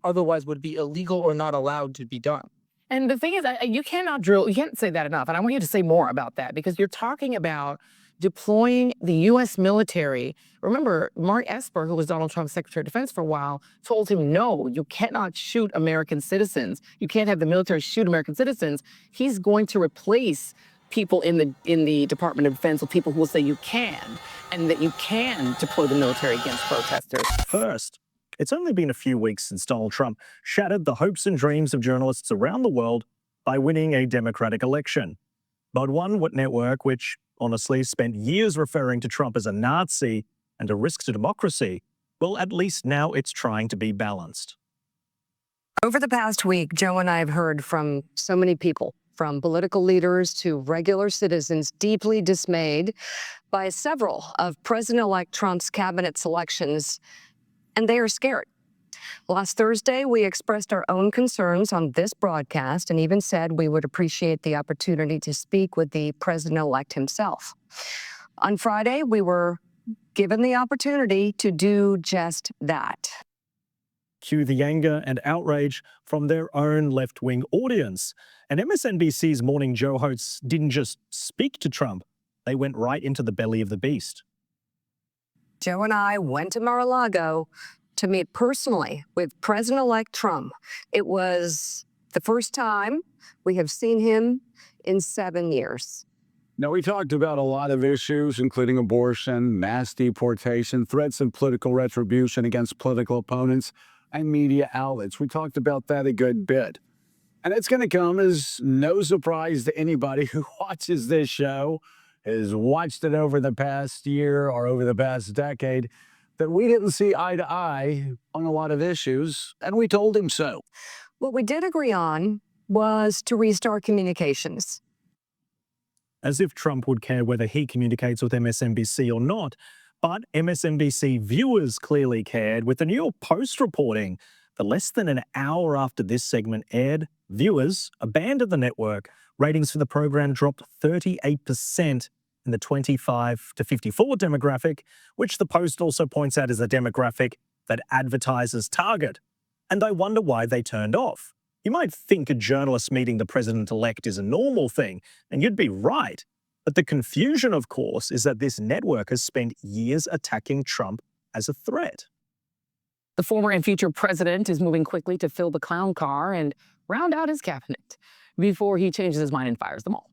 otherwise would be illegal or not allowed to be done. And the thing is, you can't say that enough. And I want you to say more about that because you're talking about deploying the U.S. military. Remember, Mark Esper, who was Donald Trump's Secretary of Defense for a while, told him, no, you cannot shoot American citizens. You can't have the military shoot American citizens. He's going to replace people in the Department of Defense with people who will say you can, and that you can deploy the military against protesters. First, it's only been a few weeks since Donald Trump shattered the hopes and dreams of journalists around the world by winning a Democratic election. But one network, which honestly spent years referring to Trump as a Nazi and a risk to democracy, well, at least now it's trying to be balanced. Over the past week, Joe and I have heard from so many people, from political leaders to regular citizens, deeply dismayed by several of President-elect Trump's cabinet selections, and they are scared. Last Thursday, we expressed our own concerns on this broadcast and even said we would appreciate the opportunity to speak with the president-elect himself. On Friday, we were given the opportunity to do just that. Cue the anger and outrage from their own left-wing audience. And MSNBC's Morning Joe hosts didn't just speak to Trump, they went right into the belly of the beast. Joe and I went to Mar-a-Lago to meet personally with President-elect Trump. It was the first time we have seen him in 7 years. Now, we talked about a lot of issues, including abortion, mass deportation, threats of political retribution against political opponents, and media outlets. We talked about that a good bit. And it's going to come as no surprise to anybody who watches this show, has watched it over the past year or over the past decade, that we didn't see eye to eye on a lot of issues, and we told him so. What we did agree on was to restart communications. As if Trump would care whether he communicates with MSNBC or not. But MSNBC viewers clearly cared, with the New York Post reporting that less than an hour after this segment aired, viewers abandoned the network. Ratings for the program dropped 38% in the 25 to 54 demographic, which the Post also points out is a demographic that advertisers target. And I wonder why they turned off. You might think a journalist meeting the president-elect is a normal thing, and you'd be right. But the confusion, of course, is that this network has spent years attacking Trump as a threat. The former and future president is moving quickly to fill the clown car and round out his cabinet before he changes his mind and fires them all.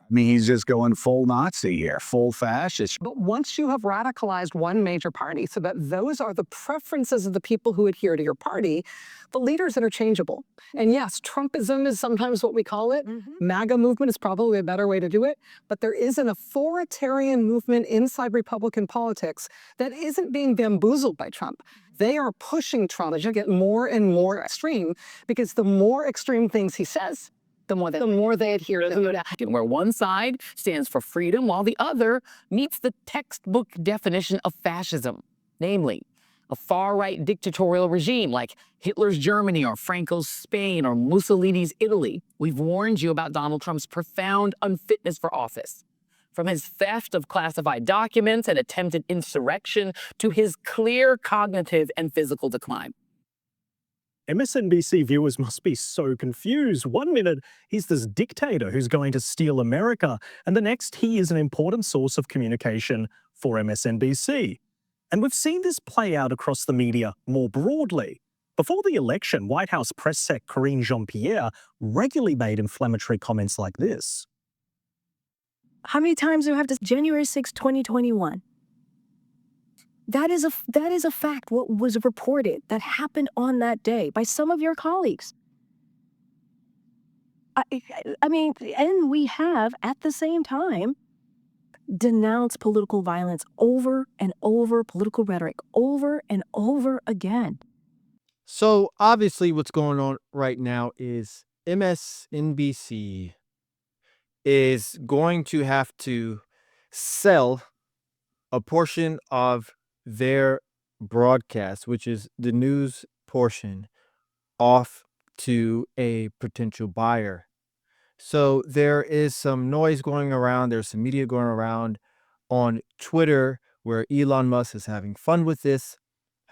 I mean, he's just going full Nazi here, full fascist. But once you have radicalized one major party so that those are the preferences of the people who adhere to your party, the leader's interchangeable. And yes, Trumpism is sometimes what we call it. MAGA movement is probably a better way to do it. But there is an authoritarian movement inside Republican politics that isn't being bamboozled by Trump. They are pushing Trump to get more and more extreme, because the more extreme things he says, the more they adhere to it. Where one side stands for freedom while the other meets the textbook definition of fascism, namely a far-right dictatorial regime like Hitler's Germany or Franco's Spain or Mussolini's Italy. We've warned you about Donald Trump's profound unfitness for office. From his theft of classified documents and attempted insurrection to his clear cognitive and physical decline. MSNBC viewers must be so confused. 1 minute, he's this dictator who's going to steal America, and the next, he is an important source of communication for MSNBC. And we've seen this play out across the media more broadly. Before the election, White House press sec Karine Jean-Pierre regularly made inflammatory comments like this. How many times do we have to January 6, 2021? That is a fact, what was reported that happened on that day by some of your colleagues. I mean, and we have, at the same time, denounced political violence over and over, political rhetoric over and over again. So obviously what's going on right now is MSNBC is going to have to sell a portion of their broadcast, which is the news portion, off to a potential buyer. So there is some noise going around. There's some media going around on Twitter where Elon Musk is having fun with this,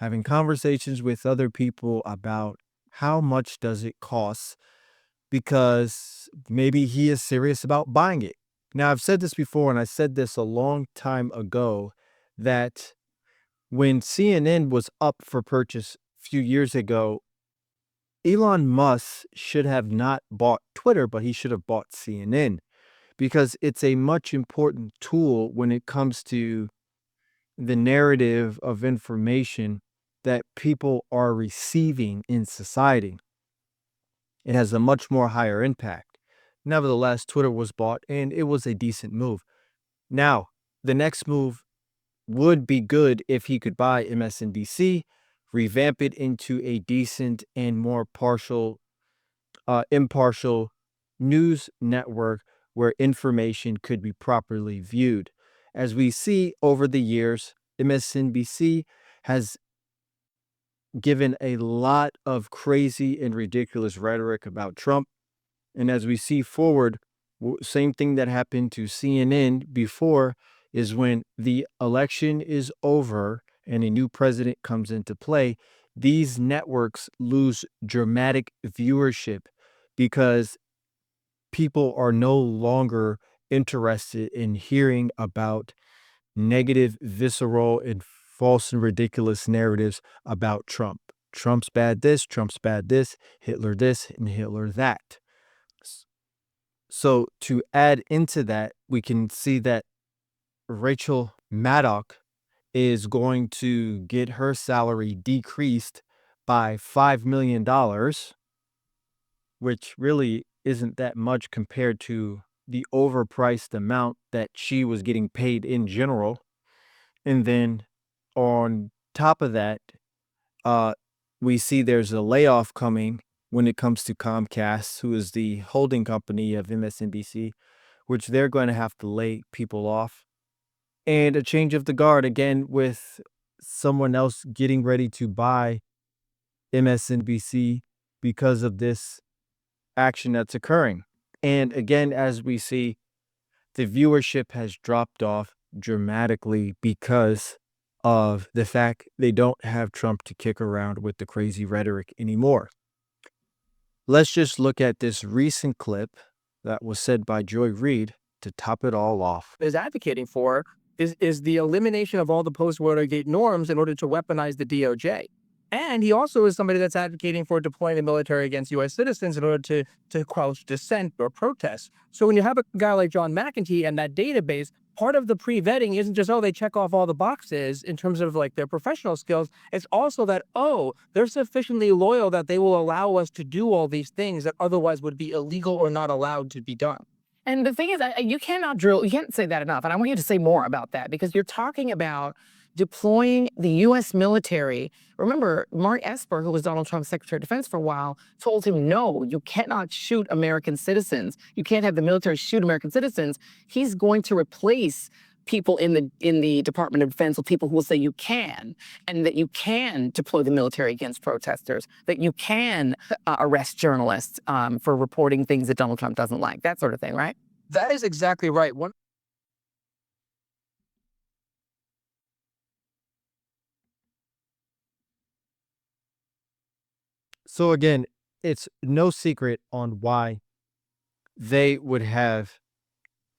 having conversations with other people about how much does it cost, because maybe he is serious about buying it. Now, I've said this before, and I said this a long time ago, that when CNN was up for purchase a few years ago, Elon Musk should have not bought Twitter, but he should have bought CNN, because it's a much important tool when it comes to the narrative of information that people are receiving in society. It has a much more higher impact. Nevertheless, Twitter was bought, and it was a decent move. Now, the next move would be good if he could buy MSNBC, revamp it into a decent and more impartial news network where information could be properly viewed. As we see over the years, MSNBC has given a lot of crazy and ridiculous rhetoric about Trump. And as we see forward, same thing that happened to CNN before is when the election is over and a new president comes into play, these networks lose dramatic viewership because people are no longer interested in hearing about negative, visceral, and false and ridiculous narratives about Trump. Trump's bad this, Hitler this, and Hitler that. So to add into that, we can see that Rachel Maddow is going to get her salary decreased by $5 million, which really isn't that much compared to the overpriced amount that she was getting paid in general. And then on top of that, we see there's a layoff coming when it comes to Comcast, who is the holding company of MSNBC, which they're going to have to lay people off. And a change of the guard again with someone else getting ready to buy MSNBC because of this action that's occurring. And again, as we see, the viewership has dropped off dramatically because of the fact they don't have Trump to kick around with the crazy rhetoric anymore. Let's just look at this recent clip that was said by Reid to top it all off. Is advocating for is the elimination of all the post-Watergate norms in order to weaponize the DOJ. And he also is somebody that's advocating for deploying the military against U.S. citizens in order to quell dissent or protests. So when you have a guy like John McEntee and that database, part of the pre-vetting isn't just, oh, they check off all the boxes in terms of like their professional skills. It's also that, oh, they're sufficiently loyal that they will allow us to do all these things that otherwise would be illegal or not allowed to be done. And the thing is, you can't say that enough. And I want you to say more about that because you're talking about deploying the U.S. military. Remember, Mark Esper, who was Donald Trump's Secretary of Defense for a while, told him, no, you cannot shoot American citizens. You can't have the military shoot American citizens. He's going to replace people in the Department of Defense with people who will say you can, and that you can deploy the military against protesters, that you can arrest journalists for reporting things that Donald Trump doesn't like, that sort of thing, right? That is exactly right. So again, it's no secret on why they would have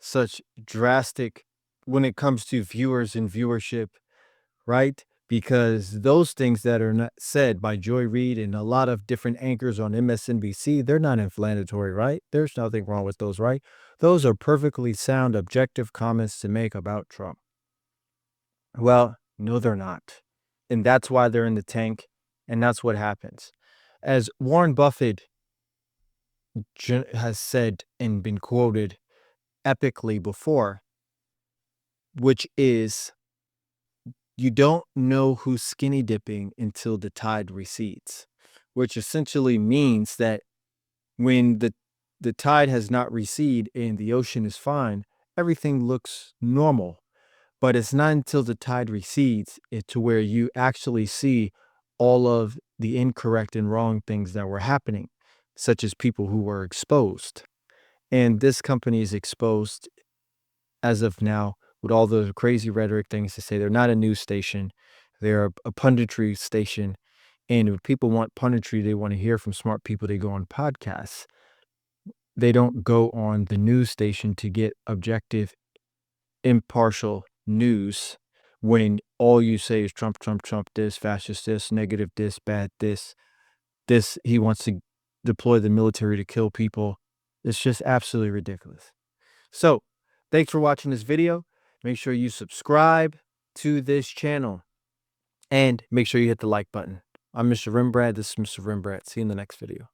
such drastic when it comes to viewers and viewership, right? Because those things that are not said by Reid and a lot of different anchors on MSNBC, they're not inflammatory, right? There's nothing wrong with those, right? Those are perfectly sound, objective comments to make about Trump. Well, no, they're not. And that's why they're in the tank. And that's what happens. As Warren Buffett has said and been quoted epically before, which is, you don't know who's skinny dipping until the tide recedes, which essentially means that when the tide has not receded and the ocean is fine, everything looks normal. But it's not until the tide recedes to where you actually see all of the incorrect and wrong things that were happening, such as people who were exposed. And this company is exposed as of now with all the crazy rhetoric things to say. They're not a news station. They're a punditry station. And if people want punditry, they want to hear from smart people, they go on podcasts. They don't go on the news station to get objective, impartial news when all you say is Trump, Trump, Trump, this, fascist, this, negative, this, bad, this, he wants to deploy the military to kill people. It's just absolutely ridiculous. So, thanks for watching this video. Make sure you subscribe to this channel and make sure you hit the like button. I'm Mr. Rembrandt. This is Mr. Rembrandt. See you in the next video.